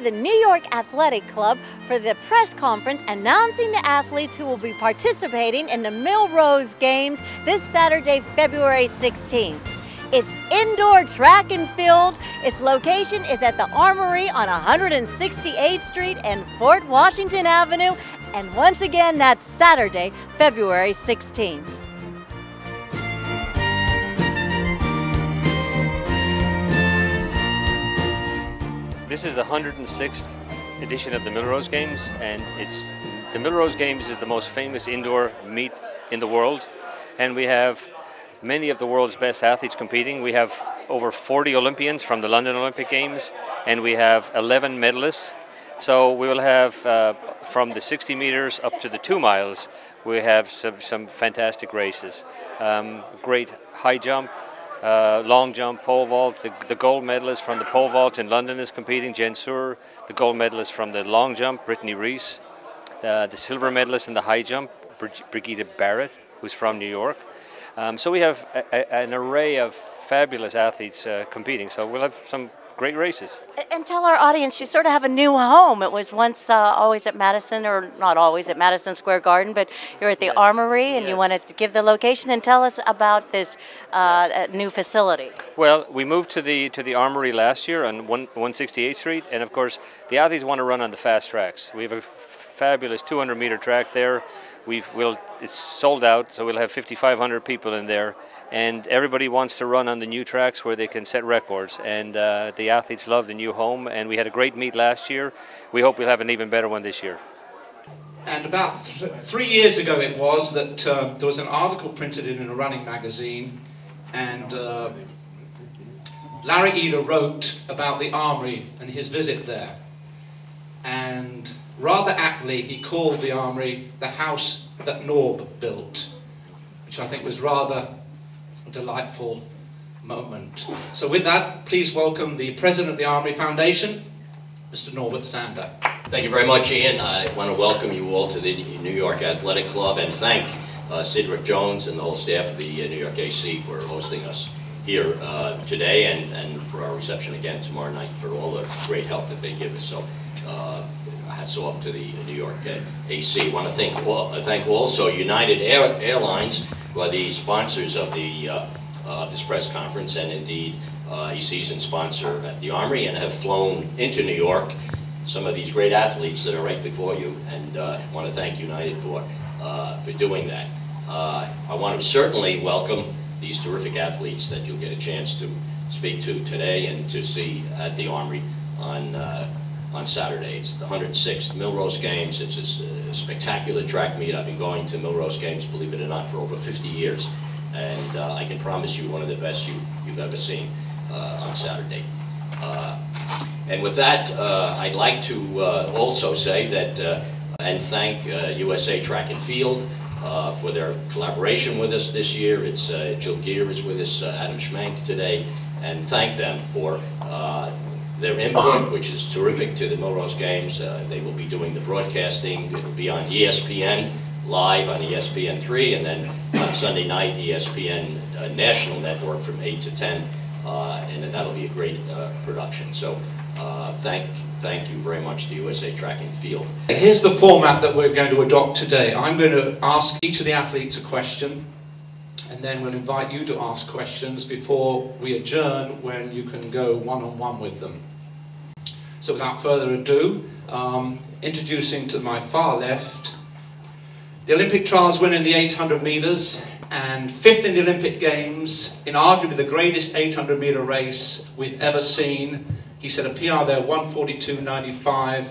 the New York Athletic Club for the press conference announcing the athletes who will be participating in the Millrose Games this Saturday, February 16th. It's indoor track and field. Its location is at the Armory on 168th Street and Fort Washington Avenue. And once again, that's Saturday, February 16th. This is the 106th edition of the Millrose Games, and the Millrose Games is the most famous indoor meet in the world, and we have many of the world's best athletes competing. We have over 40 Olympians from the London Olympic Games, and we have 11 medalists. So we will have from the 60 meters up to the 2 miles, we have some fantastic races. Great high jump, long jump, pole vault. The gold medalist from the pole vault in London is competing, Jenn Suhr. The gold medalist from the long jump, Brittney Reese. The silver medalist in the high jump, Brigitte Barrett, who's from New York. So we have an array of fabulous athletes competing, so we'll have some great races. And tell our audience, you sort of have a new home. It was once always at Madison, or not always at Madison Square Garden, but you're at the Armory, and you wanted to give the location and tell us about this new facility. Well, we moved to the Armory last year on 168th Street, and of course the athletes want to run on the fast tracks. We have a fabulous 200-meter track there. It's sold out, so we'll have 5,500 people in there, and everybody wants to run on the new tracks where they can set records, and the athletes love the new home, and we had a great meet last year. We hope we'll have an even better one this year. And about 3 years ago it was that there was an article printed in a running magazine, and Larry Eder wrote about the Armory and his visit there, and rather aptly, he called the Armory the house that Norb built, which I think was rather a delightful moment. So with that, please welcome the President of the Armory Foundation, Mr. Norbert Sander. Thank you very much, Ian. I want to welcome you all to the New York Athletic Club and thank Cedric Jones and the whole staff of the New York AC for hosting us here today and for our reception again tomorrow night, for all the great help that they give us. So hats off to the New York AC. I want to thank also United Airlines, who are the sponsors of this press conference, and indeed a season sponsor at the Armory, and have flown into New York some of these great athletes that are right before you, and I want to thank United for doing that. I want to certainly welcome these terrific athletes that you'll get a chance to speak to today and to see at the Armory on Saturday. It's the 106th Millrose Games. It's a spectacular track meet. I've been going to Millrose Games, believe it or not, for over 50 years, and I can promise you one of the best you've ever seen on Saturday. And with that, I'd like to also say that and thank USA Track and Field for their collaboration with us this year. It's Jill Geer is with us, Adam Schmank today, and thank them for their input, which is terrific to the Millrose Games. They will be doing the broadcasting. It will be on ESPN live on ESPN3, and then on Sunday night ESPN National Network from 8 to 10, and that'll be a great production. So thank you very much to USA Track and Field. Here's the format that we're going to adopt today. I'm going to ask each of the athletes a question, and then we'll invite you to ask questions before we adjourn, when you can go one-on-one with them. So without further ado, introducing to my far left, the Olympic trials winner in the 800 meters and 5th in the Olympic Games in arguably the greatest 800 meter race we've ever seen. He set a PR there, 1:42.95.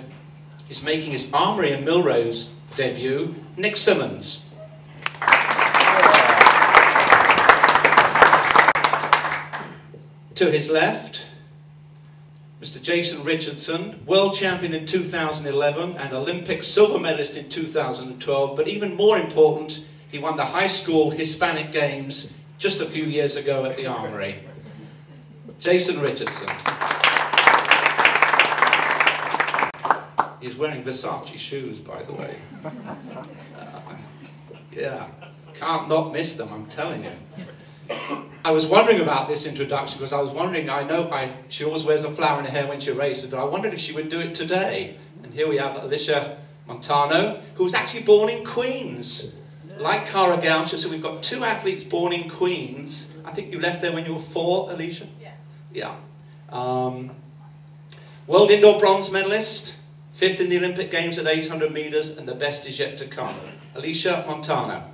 He's making his Armory and Millrose debut, Nick Symmonds. To his left, Mr. Jason Richardson, world champion in 2011 and Olympic silver medalist in 2012, but even more important, he won the high school Hispanic Games just a few years ago at the Armory. Jason Richardson. He's wearing Versace shoes, by the way. Yeah, can't not miss them, I'm telling you. I was wondering about this introduction because I was wondering, she always wears a flower in her hair when she races, but I wondered if she would do it today. And here we have Alysia Montano, who was actually born in Queens, like Cara Goucher. So we've got two athletes born in Queens. I think you left there when you were 4, Alysia? Yeah. Yeah. World indoor bronze medalist, 5th in the Olympic Games at 800 meters, and the best is yet to come. Alysia Montano.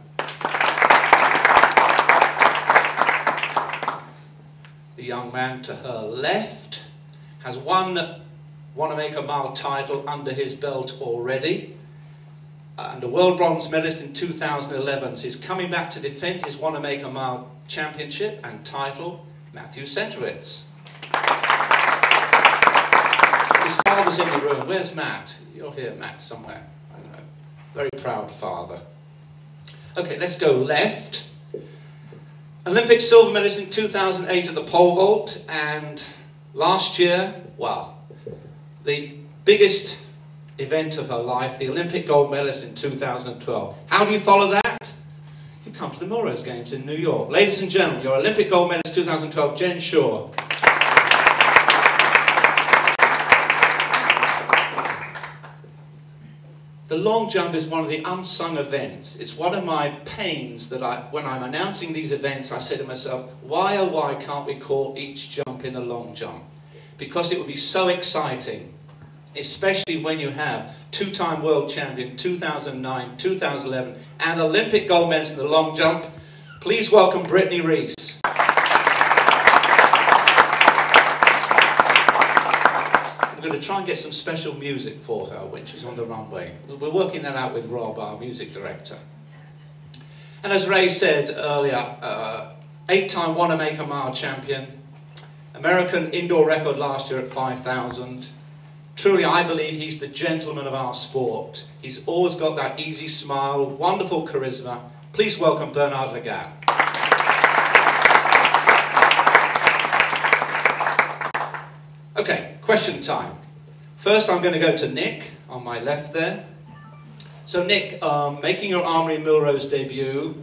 The young man to her left has won Wanamaker Mile title under his belt already, and a world bronze medalist in 2011. So he's coming back to defend his Wanamaker Mile championship and title, Matthew Centrowitz. His father's in the room. Where's Matt? You're here, Matt, somewhere. I don't know. Very proud father. Okay, let's go left. Olympic silver medalist in 2008 at the pole vault, and last year, well, the biggest event of her life, the Olympic gold medalist in 2012. How do you follow that? You come to the Millrose Games in New York. Ladies and gentlemen, your Olympic gold medalist 2012, Jenn Suhr. The long jump is one of the unsung events. It's one of my pains that when I'm announcing these events, I say to myself, why oh why can't we call each jump in the long jump? Because it would be so exciting, especially when you have two-time world champion, 2009, 2011, and Olympic gold medalist in the long jump. Please welcome Brittney Reese. I'm going to try and get some special music for her when she's on the runway. We're working that out with Rob, our music director. And as Ray said earlier, 8-time Wanamaker Mile champion, American indoor record last year at 5,000. Truly, I believe he's the gentleman of our sport. He's always got that easy smile, wonderful charisma. Please welcome Bernard Lagat. Okay, question time. First I'm going to go to Nick, on my left there. So Nick, making your Armory Millrose debut,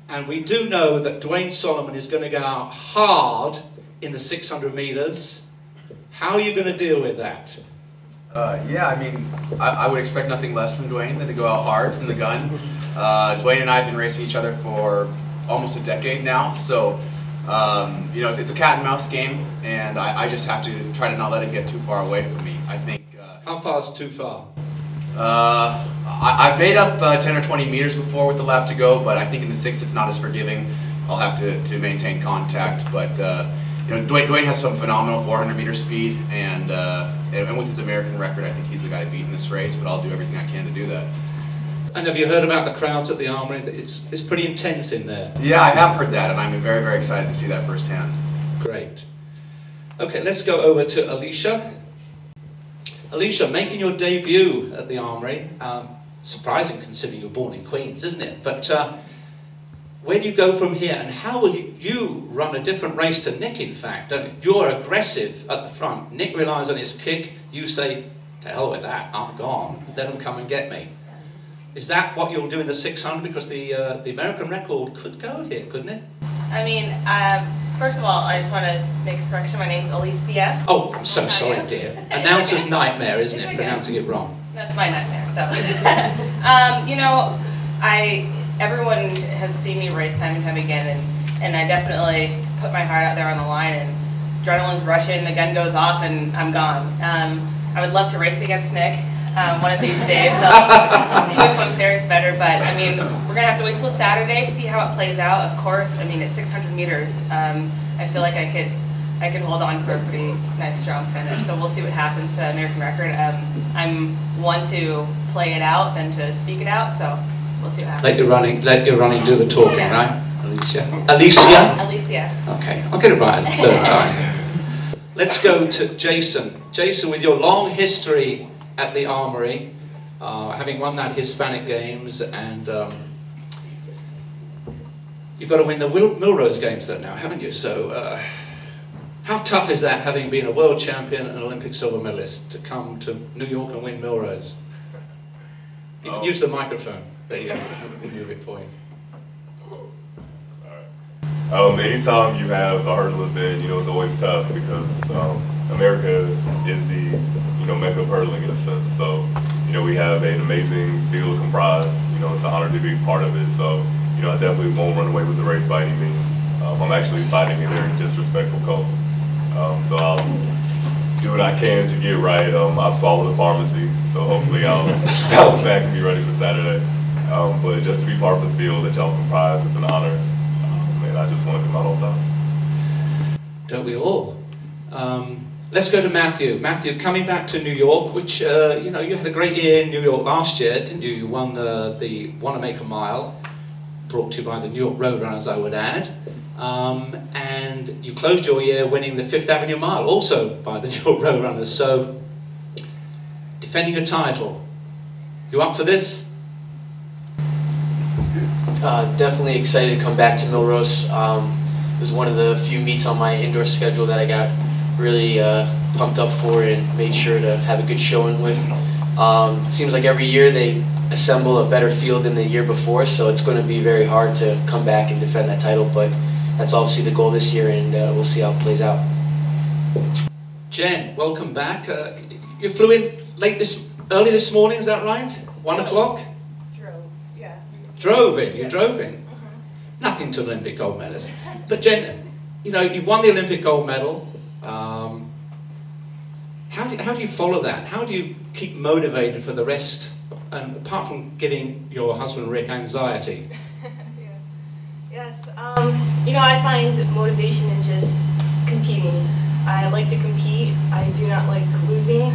and we do know that Dwayne Solomon is going to go out hard in the 600 meters. How are you going to deal with that? Yeah, I mean, I would expect nothing less from Dwayne than to go out hard from the gun. Dwayne and I have been racing each other for almost a decade now, so you know, it's a cat and mouse game, and I just have to try to not let it get too far away from me. I think. How far is too far? I've made up 10 or 20 meters before with the lap to go, but I think in the 6 it's not as forgiving. I'll have to maintain contact, but you know, Dwayne has some phenomenal 400 meter speed, and with his American record, I think he's the guy beating this race. But I'll do everything I can to do that. And have you heard about the crowds at the Armory? It's pretty intense in there. Yeah, I have heard that, and I'm very, very excited to see that firsthand. Great. Okay, let's go over to Alysia. Alysia, making your debut at the Armory. Surprising considering you're born in Queens, isn't it? But where do you go from here, and how will you run a different race to Nick, in fact? You're aggressive at the front. Nick relies on his kick. You say, to hell with that, I'm gone. Let him come and get me. Is that what you'll do in the 600? Because the American record could go here, couldn't it? I mean, first of all, I just want to make a correction. My name's Alysia. Oh, I'm so sorry, dear. Announcer's nightmare, isn't it? Okay. Pronouncing it wrong. That's my nightmare. So, you know, everyone has seen me race time and time again, and I definitely put my heart out there on the line, and adrenaline's rushing, the gun goes off, and I'm gone. I would love to race against Nick. One of these days, so see which one fares better. But I mean, we're gonna have to wait till Saturday, see how it plays out. Of course, I mean, at 600 meters, I feel like I could hold on for a pretty nice, strong finish. So we'll see what happens to American record. I'm one to play it out than to speak it out. So we'll see what happens. Let your running do the talking, yeah. Right? Alysia. Alysia. Alysia. Okay, I'll get it right the third time. Let's go to Jason. Jason, with your long history at the Armory, having won that Hispanic Games, and you've got to win the Millrose Games though now, haven't you? So how tough is that, having been a world champion and Olympic silver medalist, to come to New York and win Millrose? You can use the microphone. There you go. We'll move it for you. Anytime you have a hurdle event, it's always tough because America is the mecca of hurdling in a sense. So we have an amazing field comprised. It's an honor to be part of it. So I definitely won't run away with the race by any means. I'm actually fighting a very disrespectful cold. So I'll do what I can to get right. I'll swallow the pharmacy, so hopefully I'll bounce back and be ready for Saturday. But just to be part of the field that y'all comprise is an honor, and I just want to come out on top. Don't we all? Let's go to Matthew. Matthew, coming back to New York, which, you had a great year in New York last year, didn't you? You won the Wanamaker Mile, brought to you by the New York Roadrunners, I would add. And you closed your year winning the Fifth Avenue Mile, also by the New York Roadrunners. So, defending a title. You up for this? Definitely excited to come back to Millrose. It was one of the few meets on my indoor schedule that I got really pumped up for and made sure to have a good showing with. It seems like every year they assemble a better field than the year before, so it's going to be very hard to come back and defend that title, but that's obviously the goal this year, and we'll see how it plays out. Jen, welcome back. You flew in early this morning, is that right? 1 o'clock? Drove, yeah. Drove in, you drove in. Nothing to Olympic gold medals. But Jen, you've won the Olympic gold medal. How do you follow that? How do you keep motivated for the rest, and apart from getting your husband Rick anxiety? Yes, I find motivation in just competing. I like to compete. I do not like losing.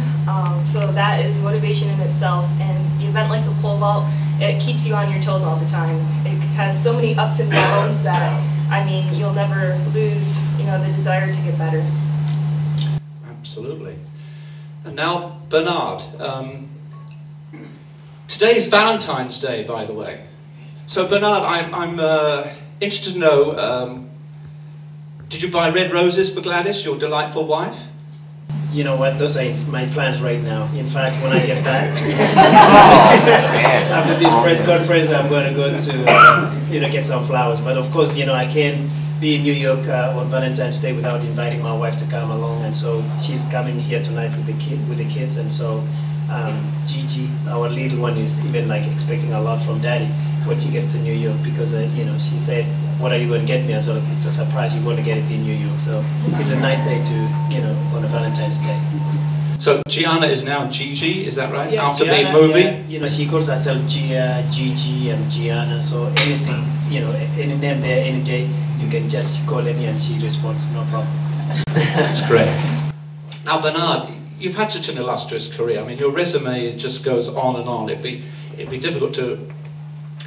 So that is motivation in itself. And the event like the pole vault, it keeps you on your toes all the time. It has so many ups and downs that, you'll never lose, the desire to get better. Absolutely. And now, Bernard. Today is Valentine's Day, by the way. So, Bernard, I'm interested to know, did you buy red roses for Gladys, your delightful wife? You know what, those are my plans right now. In fact, when I get back, after this press conference, I'm going to go to, get some flowers. But of course, I can't be in New York on Valentine's Day without inviting my wife to come along. And so she's coming here tonight with the kids. And so Gigi, our little one, is even expecting a lot from Daddy when she gets to New York, because she said, "What are you going to get me?" And so it's a surprise. You're going to get it in New York. So it's a nice day to on a Valentine's Day. So Gianna is now Gigi, is that right? Yeah, after Gianna, the movie. Yeah, she calls herself Gia, Gigi, and Gianna. So anything, any name there, any day, you can just call me and she responds, no problem. That's great. Now Bernard, you've had such an illustrious career. Your resume just goes on and on. It'd be difficult to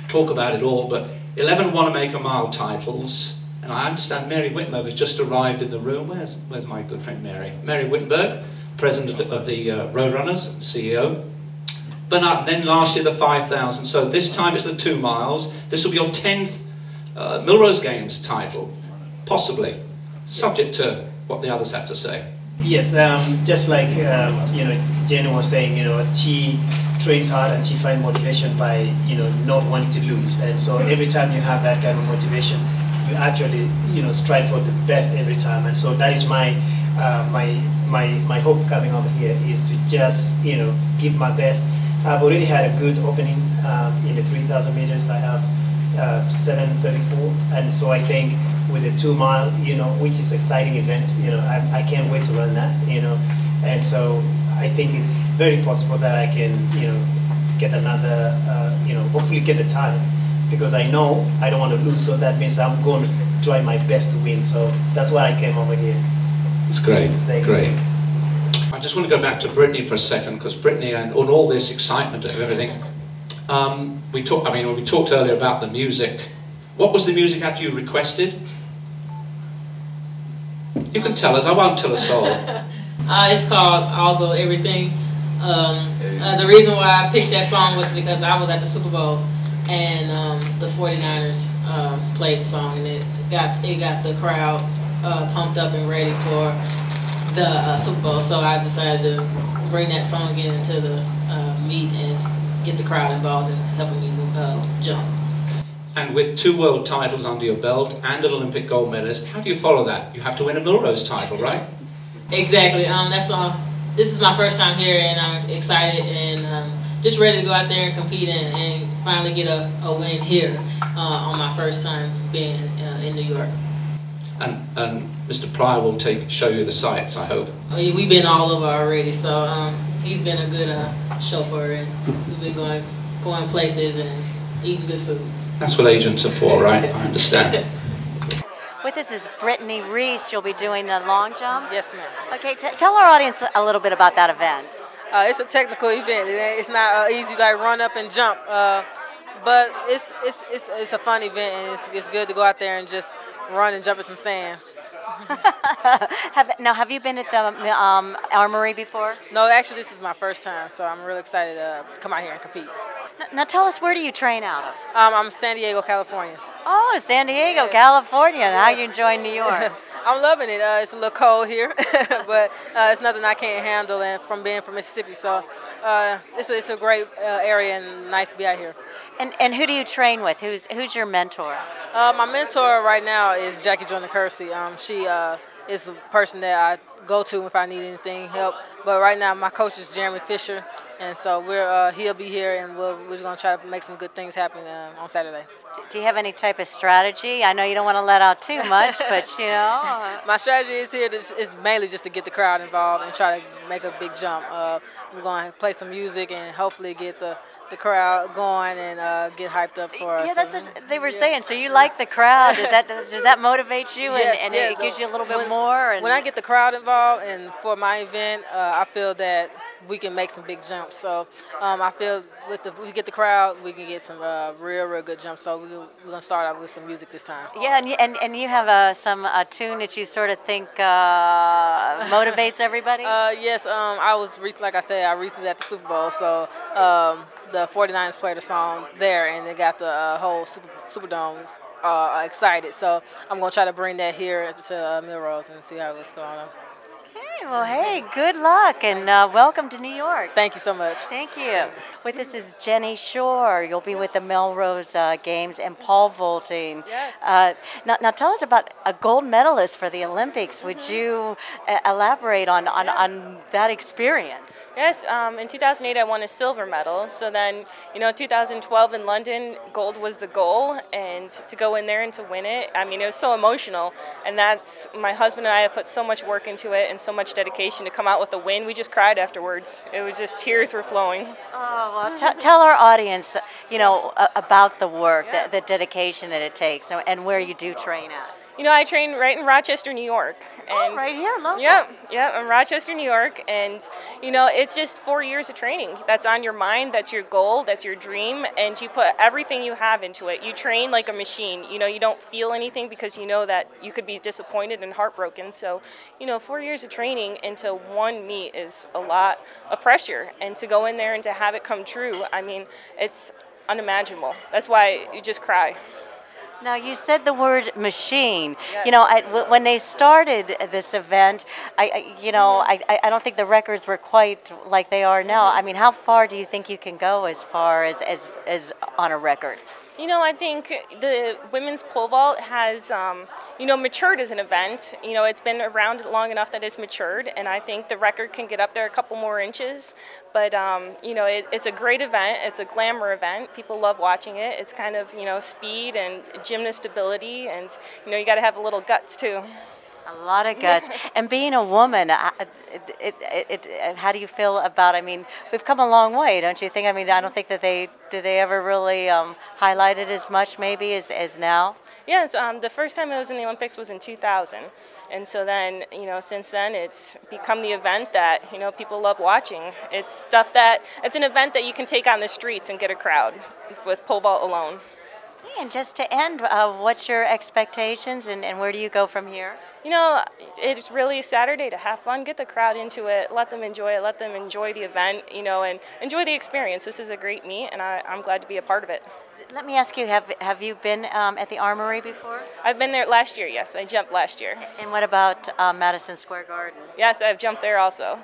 talk about it all, but 11 Wanamaker Mile titles, and I understand Mary Wittenberg has just arrived in the room. Where's my good friend Mary? Mary Wittenberg, president of the Roadrunners, CEO. Bernard, then last year the 5,000, so this time it's the 2 miles. This will be your 10th Millrose Games title, possibly, subject to what the others have to say. Yes, just like Jenn was saying, she trains hard and she finds motivation by not wanting to lose, and so every time you have that kind of motivation, you actually strive for the best every time, and so that is my my hope coming over here is to just give my best. I've already had a good opening in the 3,000 meters. I have 7:34, and so I think with the 2 mile, which is an exciting event, I can't wait to run that, and so I think it's very possible that I can, get another, hopefully get the time, because I know I don't want to lose, so that means I'm going to try my best to win, so that's why I came over here. It's great, great. You. I just want to go back to Brittney for a second, because Brittney and all this excitement of everything, we talked earlier about the music. What was the music that you requested? You can tell us, I won't tell a soul. It's called I'll Go Everything. The reason why I picked that song was because I was at the Super Bowl and the 49ers played the song, and it got the crowd pumped up and ready for the Super Bowl. So I decided to bring that song into the meet and get the crowd involved in helping me jump. And with 2 world titles under your belt and an Olympic gold medalist, how do you follow that? You have to win a Millrose title, right? Exactly. This is my first time here, and I'm excited and just ready to go out there and compete and finally get a win here on my first time being in New York. And Mr. Pryor will show you the sights, I hope. We've been all over already, so he's been a good chauffeur, and we've been going places and eating good food. That's what agents are for, right? I understand. With us is Brittney Reese. You'll be doing the long jump? Yes, ma'am. Okay, tell our audience a little bit about that event. It's a technical event. It's not easy like run up and jump, but it's a fun event, and it's good to go out there and just run and jump in some sand. Have you been at the Armory before? No, actually this is my first time, so I'm really excited to come out here and compete. Now tell us, where do you train out of? I'm San Diego, California. Oh, San Diego, California. And how are you enjoying New York? I'm loving it. It's a little cold here, but it's nothing I can't handle, and from being from Mississippi, so it's a great area and nice to be out here. And who do you train with? Who's your mentor? My mentor right now is Jackie Jordan Kersey. She is a person that I go to if I need anything help. But right now my coach is Jeremy Fisher, and so he'll be here, and we're going to try to make some good things happen on Saturday. Do you have any type of strategy? I know you don't want to let out too much, but you know. My strategy is here is mainly just to get the crowd involved and try to make a big jump. We're going to play some music and hopefully get the crowd going and get hyped up for us. Yeah, that's what they were saying. So you like the crowd? Does that motivate you? Yes, and it gives you a little bit more? And when I get the crowd involved, and for my event, I feel that we can make some big jumps. So I feel we get the crowd, we can get some real good jumps. So we're going to start out with some music this time. Yeah, and you have some tune that you sort of think motivates everybody? Yes, I was recently, like I said, I recently at the Super Bowl, so the 49ers played a song there, and they got the whole Superdome excited. So I'm going to try to bring that here to Millrose and see how it's going on. Well, hey, good luck, and welcome to New York. Thank you so much. Thank you. With us is Jenn Suhr. You'll be with the Millrose Games and pole vaulting. Yes. Now tell us about a gold medalist for the Olympics. Would you elaborate on that experience? Yes, in 2008 I won a silver medal. So then, 2012 in London, gold was the goal, and to go in there and to win it, I mean, it was so emotional. And my husband and I have put so much work into it and so much dedication to come out with a win. We just cried afterwards. It was just, tears were flowing. Oh, well, tell our audience, about the work, the dedication that it takes, and where you do train at. I train right in Rochester, New York. And right here, local. Yeah, in Rochester, New York, and it's just 4 years of training. That's on your mind. That's your goal. That's your dream, and you put everything you have into it. You train like a machine. You don't feel anything because you know that you could be disappointed and heartbroken. So, 4 years of training into one meet is a lot of pressure, and to go in there and to have it come true, I mean, it's unimaginable. That's why you just cry. Now, you said the word machine. Yes. When they started this event, I don't think the records were quite like they are now. I mean, how far do you think you can go as far as on a record? I think the women's pole vault has, matured as an event. It's been around long enough that it's matured, and I think the record can get up there a couple more inches. But, it's a great event. It's a glamour event. People love watching it. It's kind of, speed and gymnast ability, and, you got to have a little guts, too. A lot of guts. And being a woman, how do you feel about, we've come a long way, don't you think? I don't think that do they ever really highlight it as much maybe as now? Yes, the first time I was in the Olympics was in 2000. And so then, since then it's become the event that, people love watching. It's an event that you can take on the streets and get a crowd with pole vault alone. And just to end, what's your expectations and where do you go from here? It's really Saturday to have fun, get the crowd into it, let them enjoy it, let them enjoy the event, and enjoy the experience. This is a great meet, and I'm glad to be a part of it. Let me ask you, have you been at the Armory before? I've been there last year, yes. I jumped last year. And what about Madison Square Garden? Yes, I've jumped there also.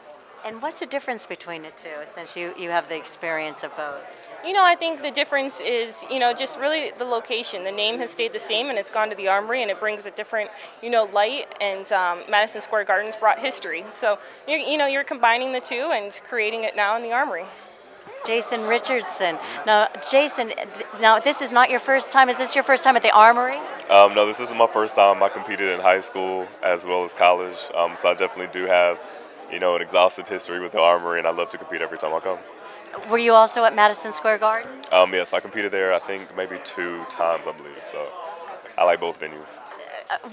And what's the difference between the two, since you have the experience of both? I think the difference is, just really the location. The name has stayed the same, and it's gone to the Armory, and it brings a different, light. And Madison Square Garden's brought history. So, you're combining the two and creating it now in the Armory. Jason Richardson. Now, Jason, this is not your first time. Is this your first time at the Armory? No, this isn't my first time. I competed in high school as well as college, so I definitely do have, an exhaustive history with the Armory, and I love to compete every time I come. Were you also at Madison Square Garden? Yes, I competed there, I think, maybe 2 times, I believe, so I like both venues.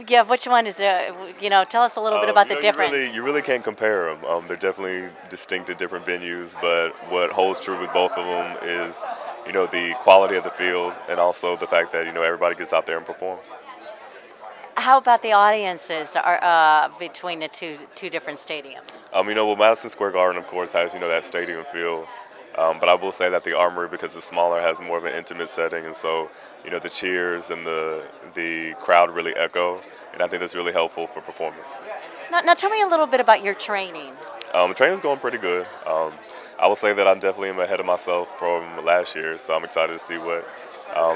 Yeah, which one is it? Tell us a little bit about the difference. You really can't compare them. They're definitely distinct to different venues, but what holds true with both of them is, the quality of the field and also the fact that, everybody gets out there and performs. How about the audiences between the two different stadiums? Well, Madison Square Garden, of course, has, that stadium feel. But I will say that the Armory, because it's smaller, has more of an intimate setting, and so the cheers and the crowd really echo, and I think that's really helpful for performance. Now tell me a little bit about your training. Training's going pretty good. I will say that I definitely am ahead of myself from last year, so I'm excited to see what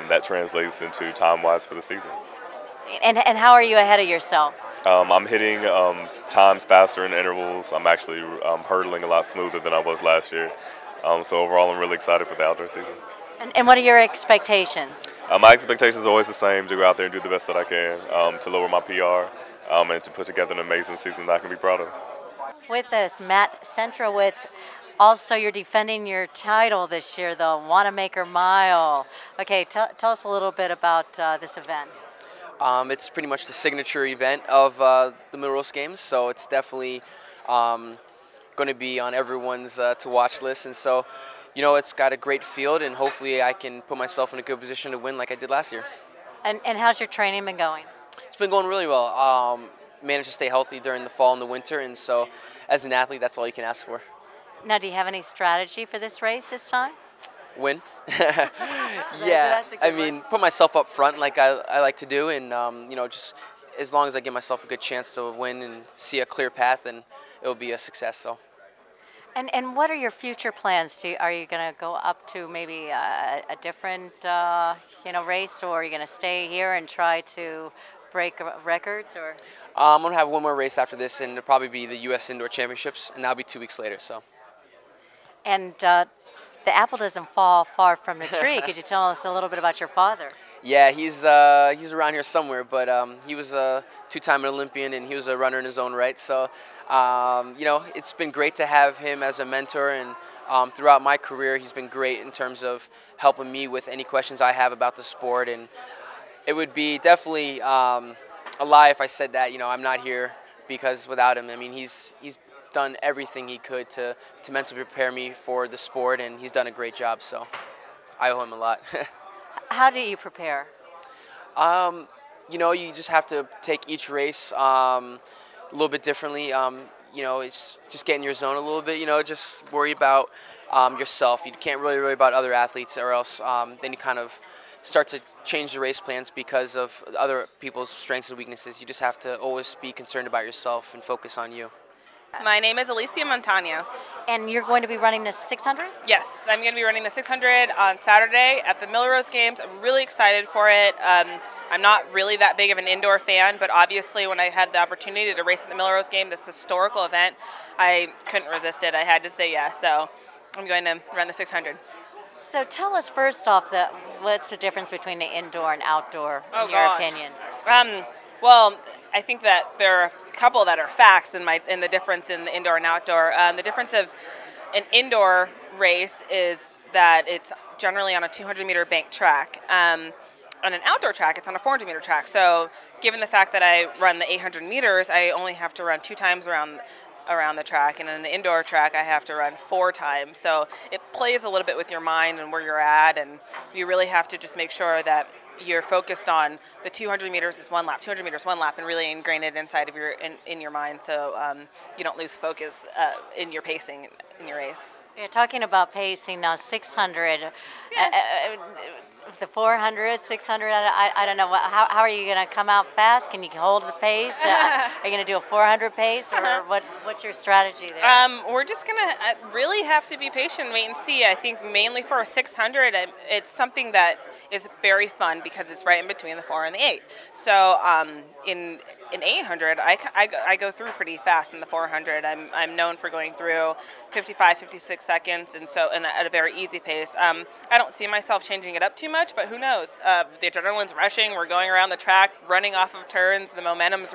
that translates into time-wise for the season. And how are you ahead of yourself? I'm hitting times faster in intervals. I'm actually hurdling a lot smoother than I was last year. So overall, I'm really excited for the outdoor season. And what are your expectations? My expectations are always the same, to go out there and do the best that I can, to lower my PR, and to put together an amazing season that I can be proud of. With us, Matt Centrowitz. Also, you're defending your title this year, the Wanamaker Mile. Okay, tell us a little bit about this event. It's pretty much the signature event of the Millrose Games, so it's definitely going to be on everyone's to-watch list, and so, it's got a great field, and hopefully I can put myself in a good position to win like I did last year. And how's your training been going? It's been going really well. Managed to stay healthy during the fall and the winter, and so as an athlete, that's all you can ask for. Now, do you have any strategy for this race this time? Win. Yeah, put myself up front like I like to do, and just as long as I give myself a good chance to win and see a clear path, then it will be a success. So. And what are your future plans? Are you going to go up to maybe a different race, or are you going to stay here and try to break records? Or I'm going to have one more race after this, and it'll probably be the U.S. Indoor Championships, and that'll be 2 weeks later. So. And the apple doesn't fall far from the tree. Could you tell us a little bit about your father? Yeah, he's around here somewhere, but he was a 2-time Olympian, and he was a runner in his own right. So, it's been great to have him as a mentor, and throughout my career, he's been great in terms of helping me with any questions I have about the sport. And it would be definitely a lie if I said that, I'm not here because without him. He's done everything he could to mentally prepare me for the sport, and he's done a great job, so I owe him a lot. How do you prepare? You just have to take each race a little bit differently. It's just get in your zone a little bit, just worry about yourself. You can't really worry about other athletes, or else then you kind of start to change the race plans because of other people's strengths and weaknesses. You just have to always be concerned about yourself and focus on you. My name is Alysia Montano. And you're going to be running the 600? Yes, I'm going to be running the 600 on Saturday at the Millrose Games. I'm really excited for it. I'm not really that big of an indoor fan, but obviously when I had the opportunity to race at the Millrose Game, this historical event, I couldn't resist it. I had to say yes, so I'm going to run the 600. So tell us first off, what's the difference between the indoor and outdoor, in your opinion? Well, I think that there are a couple that are facts in the difference in the indoor and outdoor. The difference of an indoor race is that it's generally on a 200-meter bank track. On an outdoor track, it's on a 400-meter track. So given the fact that I run the 800 meters, I only have to run 2 times around the track, and on an indoor track I have to run 4 times. So it plays a little bit with your mind and where you're at, and you really have to just make sure that you're focused on the 200 meters is 1 lap, 200 meters 1 lap, and really ingrain it inside of in your mind, so you don't lose focus in your pacing in your race. You're talking about pacing now, 600. the 400, 600, I don't know. How are you going to come out fast? Can you hold the pace? Are you going to do a 400 pace, or what's your strategy there? We're just going to really have to be patient and wait and see. I think mainly for a 600, it's something that is very fun because it's right in between the 4 and the 8. So in 800, I go through pretty fast in the 400. I'm known for going through 55, 56 seconds, and so at a very easy pace. I don't see myself changing it up too much, but who knows? The adrenaline's rushing. We're going around the track, running off of turns. The momentum's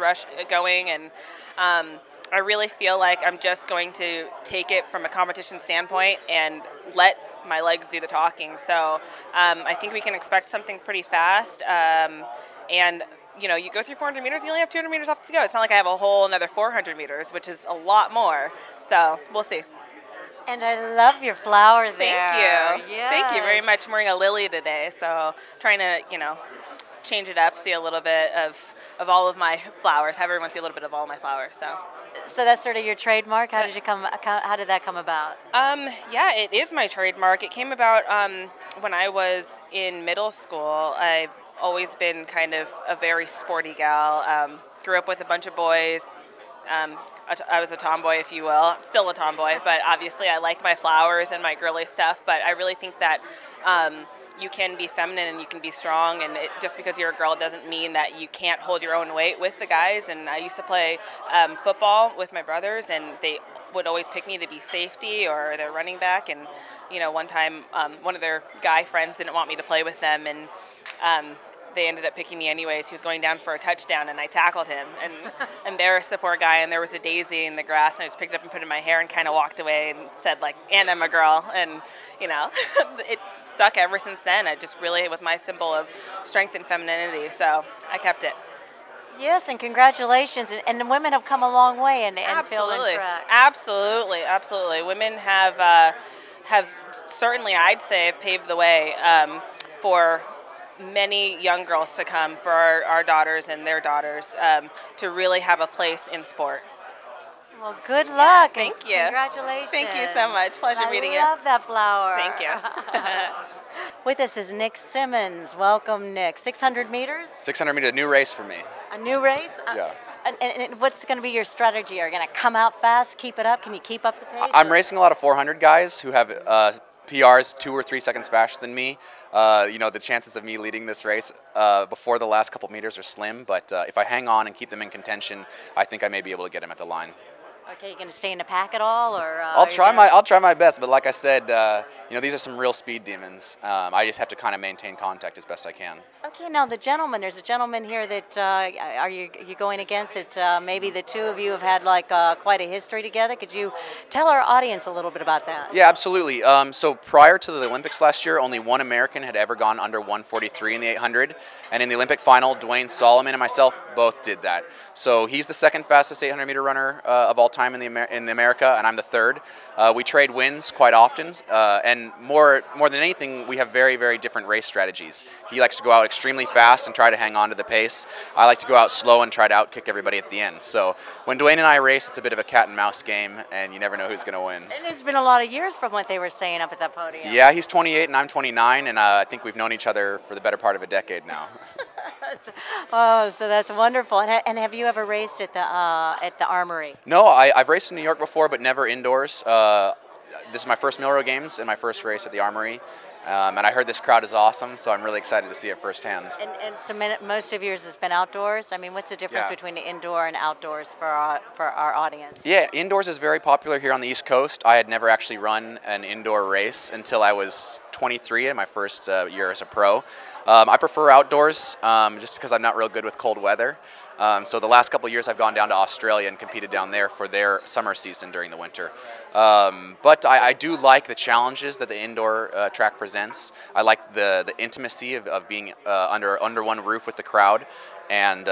going, and I really feel like I'm just going to take it from a competition standpoint and let my legs do the talking. So I think we can expect something pretty fast. And you know, you go through 400 meters, you only have 200 meters left to go. It's not like I have a whole another 400 meters, which is a lot more. So we'll see. And I love your flower there. Thank you. Yes. Thank you very much. I'm wearing a lily today, so trying to, you know, change it up, see a little bit of all of my flowers. Have everyone see a little bit of all of my flowers. So that's sort of your trademark. How did that come about? Yeah, it is my trademark. It came about when I was in middle school. I've always been kind of a very sporty gal. Grew up with a bunch of boys. I was a tomboy, if you will. I'm still a tomboy, but obviously I like my flowers and my girly stuff. But I really think that you can be feminine and you can be strong, and just because you're a girl doesn't mean that you can't hold your own weight with the guys. And I used to play football with my brothers, and they would always pick me to be safety or their running back. And you know, one time one of their guy friends didn't want me to play with them, and they ended up picking me anyways. He was going down for a touchdown, and I tackled him and embarrassed the poor guy. And there was a daisy in the grass, and I just picked it up and put it in my hair and kind of walked away and said, like, and I'm a girl. And, you know, it stuck ever since then. It just really was my symbol of strength and femininity, so I kept it. Yes, and congratulations. And the women have come a long way in field and track. Absolutely, absolutely. Women have certainly, I'd say, have paved the way for many young girls to come, for our daughters and their daughters, to really have a place in sport. Well, good luck. Thank you. Congratulations. Thank you so much. Pleasure meeting you. I love that flower. Thank you. With us is Nick Symmonds. Welcome, Nick. 600 meters? 600 meters, a new race for me. A new race? Yeah. And what's going to be your strategy? Are you going to come out fast, keep it up? Can you keep up the pace? I'm racing a lot of 400 guys who have PRs 2 or 3 seconds faster than me. You know, the chances of me leading this race before the last couple meters are slim, but if I hang on and keep them in contention, I think I may be able to get them at the line. Okay, you going to stay in the pack at all, or? I'll try my best, but like I said, you know, these are some real speed demons. I just have to kind of maintain contact as best I can. Okay, now the gentleman. There's a gentleman here that are you going against? That maybe the two of you have had like quite a history together. Could you tell our audience a little bit about that? Yeah, absolutely. So prior to the Olympics last year, only one American had ever gone under 143 in the 800, and in the Olympic final, Dwayne Solomon and myself both did that. So he's the second fastest 800-meter runner of all time in America, and I'm the third. We trade wins quite often, and more than anything, we have very, very different race strategies. He likes to go out extremely fast and try to hang on to the pace. I like to go out slow and try to outkick everybody at the end. So when Dwayne and I race, it's a bit of a cat and mouse game, and you never know who's going to win. And it's been a lot of years from what they were saying up at that podium. Yeah, he's 28 and I'm 29, and I think we've known each other for the better part of a decade now. Oh, so that's wonderful. And have you ever raced at the Armory? No, I've raced in New York before, but never indoors. This is my first Millrose Games and my first race at the Armory. And I heard this crowd is awesome, so I'm really excited to see it firsthand. And so most of yours has been outdoors? I mean, what's the difference between the indoor and outdoors for our audience? Yeah, indoors is very popular here on the East Coast. I had never actually run an indoor race until I was 23 in my first year as a pro. I prefer outdoors just because I'm not real good with cold weather. So the last couple of years I've gone down to Australia and competed down there for their summer season during the winter. But I do like the challenges that the indoor track presents. I like the intimacy of being under one roof with the crowd. And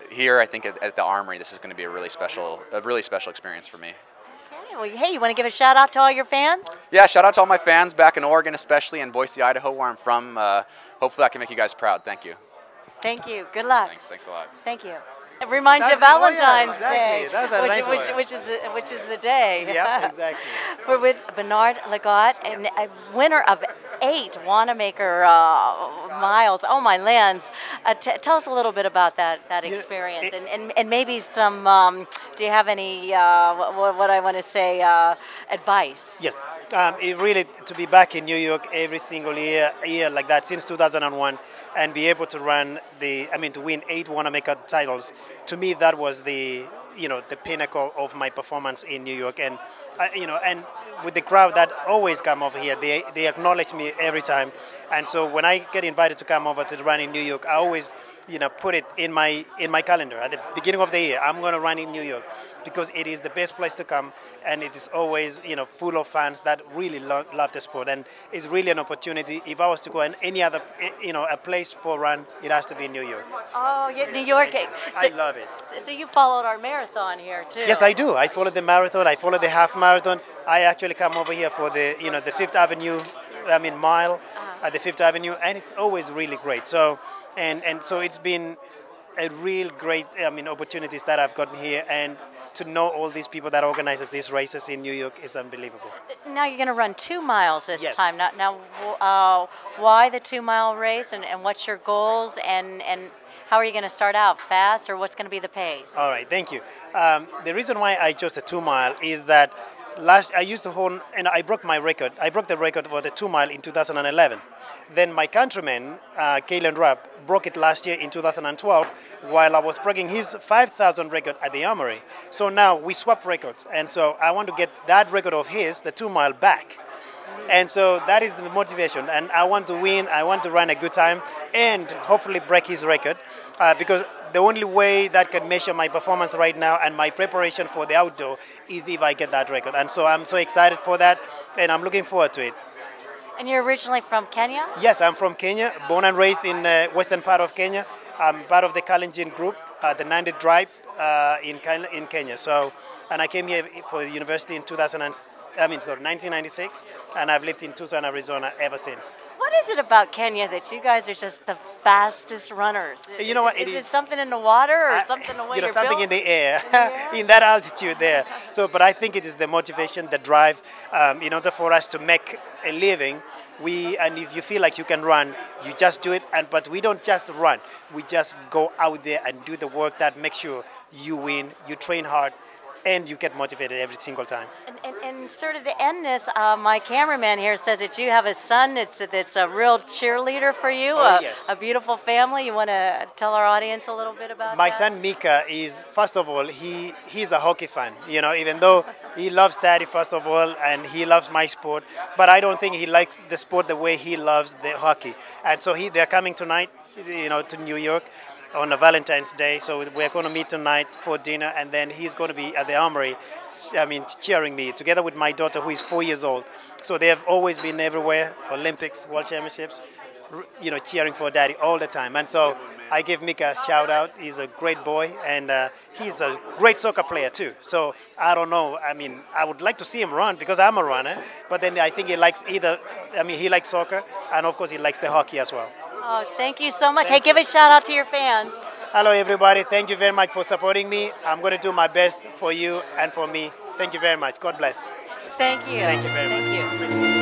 here I think at the Armory this is going to be a really special experience for me. Well, hey, you want to give a shout out to all your fans? Yeah, shout out to all my fans back in Oregon, especially in Boise, Idaho, where I'm from. Hopefully I can make you guys proud. Thank you. Thank you. Good luck. Thanks a lot. Thank you. It reminds you of Valentine's Day, which is the day. Yeah, exactly. We're with Bernard Lagat, and a winner of 8 Wanamaker miles. Oh my lands! Tell us a little bit about that experience, and maybe some. Do you have any what I want to say advice? Yes, it really to be back in New York every single year like that since 2001, and be able to run to win 8 Wanamaker titles. To me, that was the pinnacle of my performance in New York, and and with the crowd that always come over here, they acknowledge me every time, and so when I get invited to come over to run in New York, I always put it in my calendar at the beginning of the year. I'm going to run in New York because it is the best place to come, and it is always full of fans that really love the sport, and it's really an opportunity. If I was to go in any other a place for run, it has to be New York. Oh, yeah, New York. I love it. So you followed our marathon here too. Yes, I do. I followed the marathon. I followed the half marathon. I actually come over here for the the Fifth Avenue, mile at the Fifth Avenue, and it's always really great. So and so it's been a real great opportunities that I've gotten here, and to know all these people that organizes these races in New York is unbelievable. Now you're going to run 2 miles this Yes. time. Now, why the 2-mile race, and what's your goals, and how are you going to start out, fast, or what's going to be the pace? All right, thank you. The reason why I chose the 2-mile is that I used to hold, and I broke my record. I broke the record for the 2-mile in 2011. Then my countryman, Kalen Rapp, broke it last year in 2012, while I was breaking his 5,000 record at the Armory. So now we swap records, and so I want to get that record of his, the 2-mile, back. And so that is the motivation, and I want to win, I want to run a good time, and hopefully break his record, because the only way that can measure my performance right now and my preparation for the outdoor is if I get that record. And so I'm so excited for that, and I'm looking forward to it. And you're originally from Kenya? Yes, I'm from Kenya, born and raised in western part of Kenya. I'm part of the Kalenjin group, the Nandi tribe in Kenya. So, and I came here for university in 1996, and I've lived in Tucson, Arizona ever since. What is it about Kenya that you guys are just the fastest runners? You know what? Is it something in the water, or something the way you're something built? in the air, in that altitude there. So, but I think it is the motivation, the drive, in order for us to make a living. And if you feel like you can run, you just do it. But we don't just run. We just go out there and do the work that makes sure you win, you train hard, and you get motivated every single time. And sort of to end this, my cameraman here says that you have a son that's a real cheerleader for you, yes. a beautiful family. You want to tell our audience a little bit about My that? son Mika is, first of all, he's a hockey fan, even though he loves Daddy, first of all, and he loves my sport, but I don't think he likes the sport the way he loves the hockey. And so they're coming tonight, to New York on a Valentine's Day, so we're going to meet tonight for dinner, and then he's going to be at the Armory, cheering me, together with my daughter, who is 4 years old. So they have always been everywhere, Olympics, World Championships, cheering for Daddy all the time. And so I give Mika a shout out. He's a great boy, and he's a great soccer player too. So I don't know, I would like to see him run because I'm a runner, but then I think he likes he likes soccer, and of course he likes the hockey as well. Oh, thank you so much. Hey, give a shout out to your fans. Hello, everybody. Thank you very much for supporting me. I'm going to do my best for you and for me. Thank you very much. God bless. Thank you. Thank you very much. Thank you.